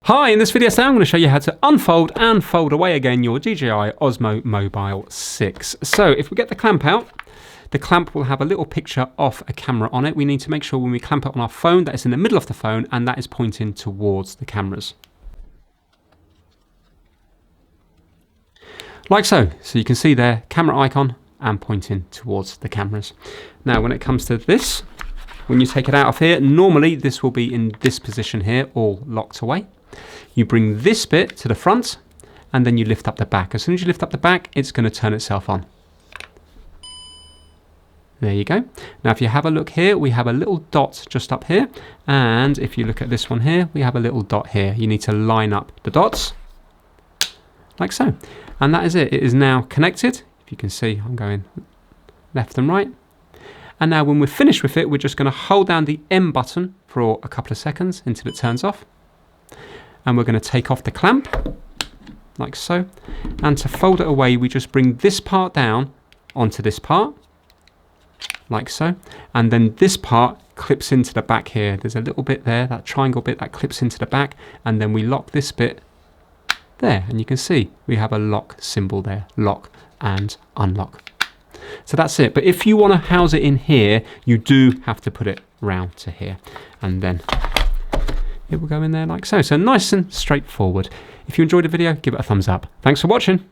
Hi, in this video today I'm going to show you how to unfold and fold away again your DJI OSMO Mobile 6. So if we get the clamp out, the clamp will have a little picture of a camera on it. We need to make sure when we clamp it on our phone that it's in the middle of the phone and that is pointing towards the cameras. Like so. So you can see there, camera icon and pointing towards the cameras. Now when it comes to this, when you take it out of here, normally this will be in this position here, all locked away. You bring this bit to the front and then you lift up the back. As soon as you lift up the back, it's going to turn itself on. There you go. Now if you have a look here, we have a little dot just up here. And if you look at this one here, we have a little dot here. You need to line up the dots like so. And that is it. It is now connected. If you can see, I'm going left and right. And now when we're finished with it, we're just going to hold down the M button for a couple of seconds until it turns off. And we're going to take off the clamp, like so. And to fold it away, we just bring this part down onto this part, like so. And then this part clips into the back here. There's a little bit there, that triangle bit that clips into the back. And then we lock this bit there. And you can see we have a lock symbol there, lock and unlock. So that's it. But if you want to house it in here, you do have to put it round to here. And then it will go in there like so. So nice and straightforward. If you enjoyed the video, give it a thumbs up. Thanks for watching.